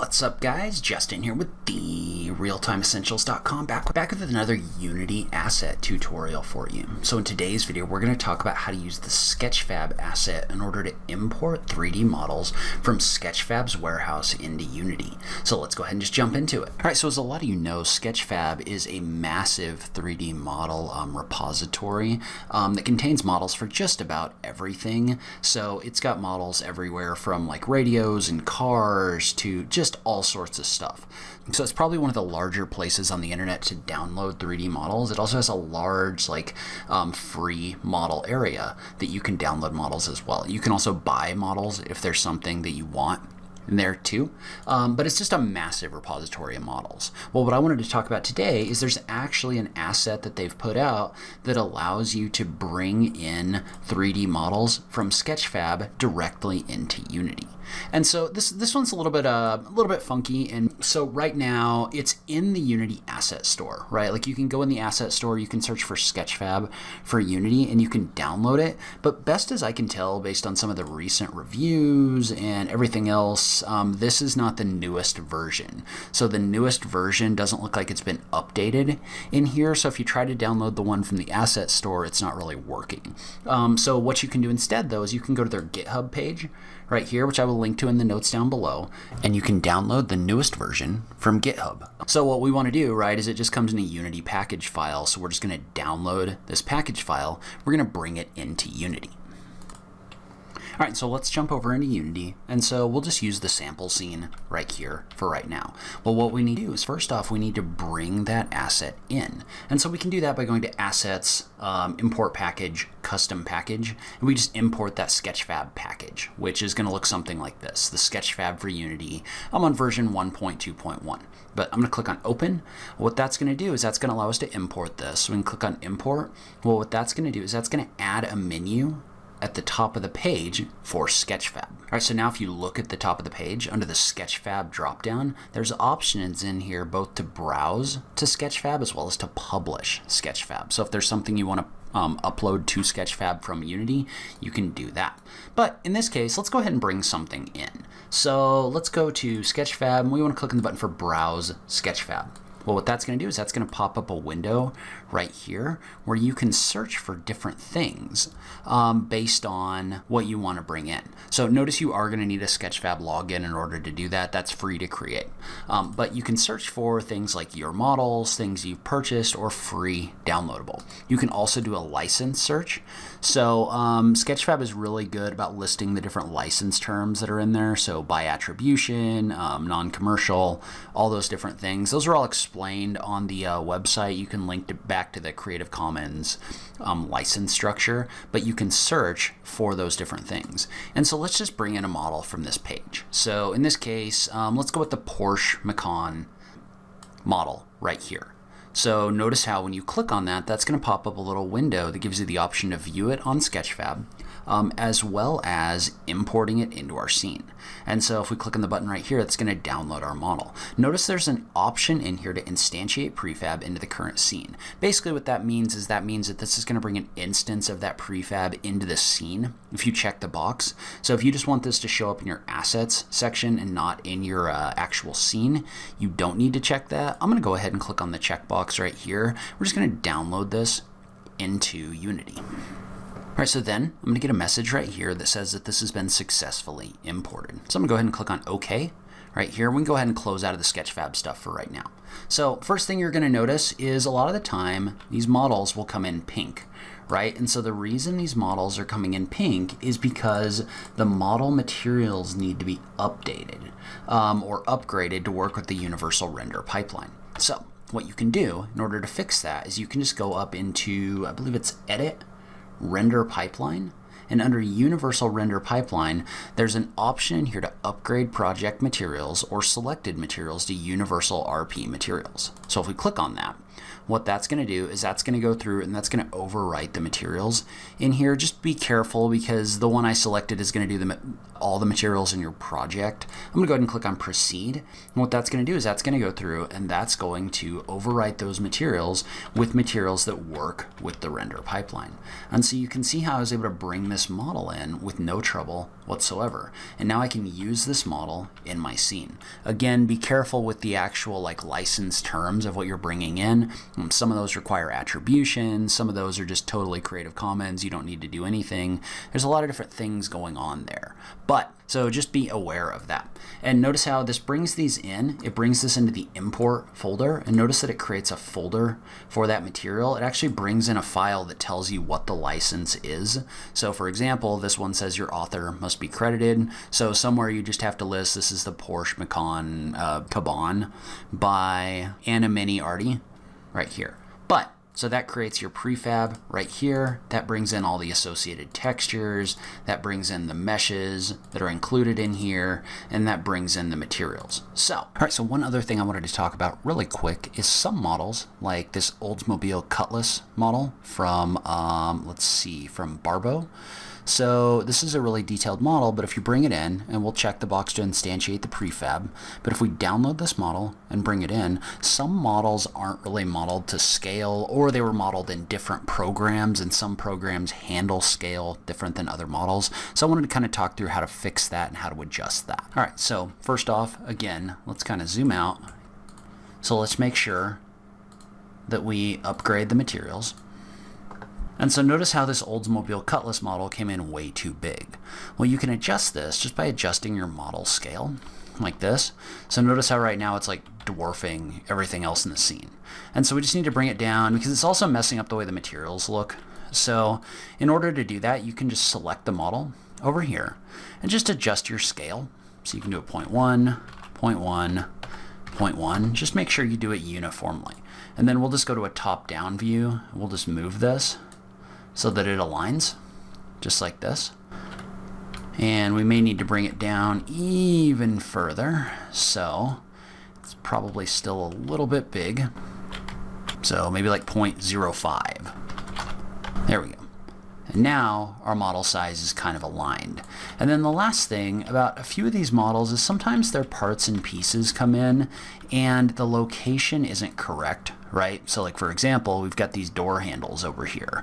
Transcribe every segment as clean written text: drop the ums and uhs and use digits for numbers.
What's up, guys? Justin here with the RealTimeEssentials.com back with another Unity asset tutorial for you. So in today's video, we're going to talk about how to use the SketchFab asset in order to import 3D models from SketchFab's warehouse into Unity. So let's go ahead and just jump into it. All right, so as a lot of you know, SketchFab is a massive 3D model repository that contains models for just about everything. So it's got models everywhere from like radios and cars to just all sorts of stuff. So it's probably one of the larger places on the internet to download 3D models. It also has a large free model area that you can download models as well. You can also buy models if there's something that you want in there too, but it's just a massive repository of models. Well, what I wanted to talk about today is there's actually an asset that they've put out that allows you to bring in 3D models from SketchFab directly into Unity. And so this one's a little bit funky, and so right now it's in the Unity asset store, right? Like you can go in the asset store, you can search for SketchFab for Unity, and you can download it. But best as I can tell, based on some of the recent reviews and everything else, this is not the newest version. So the newest version doesn't look like it's been updated in here. So if you try to download the one from the asset store, it's not really working. So what you can do instead, though, is you can go to their GitHub page right here, which I will link to in the notes down below, and you can download the newest version from GitHub. So what we want to do, right, is it just comes in a Unity package file. So we're just going to download this package file. We're going to bring it into Unity. All right, so let's jump over into Unity, and so we'll just use the sample scene right here for right now. Well, what we need to do is, first off, we need to bring that asset in. And so we can do that by going to Assets, Import Package, Custom Package, and we just import that SketchFab package, which is going to look something like this, the SketchFab for Unity. I'm on version 1.2.1, but I'm going to click on Open. What that's going to do is that's going to allow us to import this. So we can click on Import. Well, what that's going to do is that's going to add a menu at the top of the page for SketchFab. All right, so now if you look at the top of the page under the SketchFab dropdown, there's options in here both to browse to SketchFab as well as to publish SketchFab. So if there's something you want to upload to SketchFab from Unity, you can do that. But in this case, let's go ahead and bring something in. So let's go to SketchFab, and we want to click on the button for Browse SketchFab. Well, what that's going to do is that's going to pop up a window right here where you can search for different things based on what you want to bring in. So notice you are going to need a SketchFab login in order to do that. That's free to create. But you can search for things like your models, things you've purchased, or free downloadable. You can also do a license search. So SketchFab is really good about listing the different license terms that are in there. So by attribution, non-commercial, all those different things. Those are all explained on the website. You can link back to the Creative Commons license structure, but you can search for those different things. And so let's just bring in a model from this page. So in this case, let's go with the Porsche Macan model right here. So notice how when you click on that, that's going to pop up a little window that gives you the option to view it on SketchFab, as well as importing it into our scene. And so if we click on the button right here, it's going to download our model. Notice there's an option in here to instantiate prefab into the current scene. Basically what that means is that this is going to bring an instance of that prefab into the scene if you check the box. So if you just want this to show up in your assets section and not in your actual scene, you don't need to check that. I'm going to go ahead and click on the checkbox right here. We're just going to download this into Unity. All right, so then I'm going to get a message right here that says that this has been successfully imported. So I'm going to go ahead and click on OK right here. We can go ahead and close out of the SketchFab stuff for right now. So first thing you're going to notice is a lot of the time these models will come in pink, right? And so the reason these models are coming in pink is because the model materials need to be updated or upgraded to work with the universal render pipeline. So what you can do in order to fix that is you can just go up into, I believe it's Edit, Render Pipeline, and under Universal Render Pipeline, there's an option here to upgrade project materials or selected materials to Universal RP materials. So if we click on that, what that's going to do is that's going to go through and that's going to overwrite the materials in here. Just be careful because the one I selected is going to do all the materials in your project. I'm going to go ahead and click on Proceed. And what that's going to do is that's going to go through and that's going to overwrite those materials with materials that work with the render pipeline. And so you can see how I was able to bring this this model in with no trouble whatsoever. And now I can use this model in my scene. Again, be careful with the actual license terms of what you're bringing in. Some of those require attribution. Some of those are just totally Creative Commons. You don't need to do anything. There's a lot of different things going on there. So just be aware of that. And notice how this brings these in. It brings this into the import folder, and notice that it creates a folder for that material. It actually brings in a file that tells you what the license is. So for example, this one says your author must be credited. So somewhere you just have to list, this is the Porsche Macan Caban by Anna Mini Artie right here. So that creates your prefab right here. That brings in all the associated textures. That brings in the meshes that are included in here. And that brings in the materials. So one other thing I wanted to talk about really quick is some models, like this Oldsmobile Cutlass model from, from Barbo. So this is a really detailed model, but if you bring it in, and we'll check the box to instantiate the prefab, but if we download this model and bring it in, some models aren't really modeled to scale, or they were modeled in different programs, and some programs handle scale different than other models. So I wanted to kind of talk through how to fix that and how to adjust that. All right, so first off, again, let's kind of zoom out. So let's make sure that we upgrade the materials. And so notice how this Oldsmobile Cutlass model came in way too big. Well, you can adjust this just by adjusting your model scale, like this. So notice how right now it's like dwarfing everything else in the scene. And so we just need to bring it down because it's also messing up the way the materials look. So in order to do that, you can just select the model over here and just adjust your scale. So you can do a 0.1, 0.1, 0.1. Just make sure you do it uniformly. And then we'll just go to a top-down view. We'll just move this so that it aligns, just like this. And we may need to bring it down even further, so it's probably still a little bit big. So maybe like 0.05. There we go. And now our model size is kind of aligned. And then the last thing about a few of these models is sometimes their parts and pieces come in and the location isn't correct, right? So like for example, we've got these door handles over here.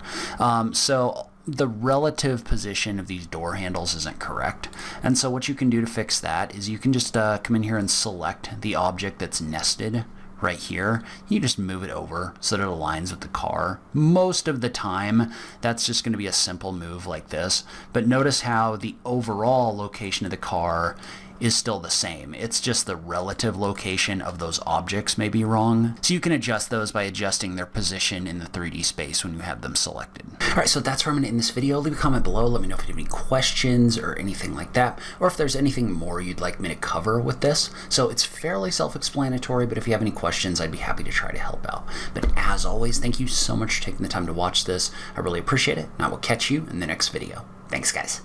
So the relative position of these door handles isn't correct. And so what you can do to fix that is you can just come in here and select the object that's nested right here. You just move it over so that it aligns with the car. Most of the time, that's just going to be a simple move like this. But notice how the overall location of the car is still the same. It's just the relative location of those objects may be wrong. So you can adjust those by adjusting their position in the 3D space when you have them selected. All right, so that's where I'm going to end this video. Leave a comment below. Let me know if you have any questions or anything like that, or if there's anything more you'd like me to cover with this. So it's fairly self-explanatory, but if you have any questions, I'd be happy to try to help out. But as always, thank you so much for taking the time to watch this. I really appreciate it, and I will catch you in the next video. Thanks, guys.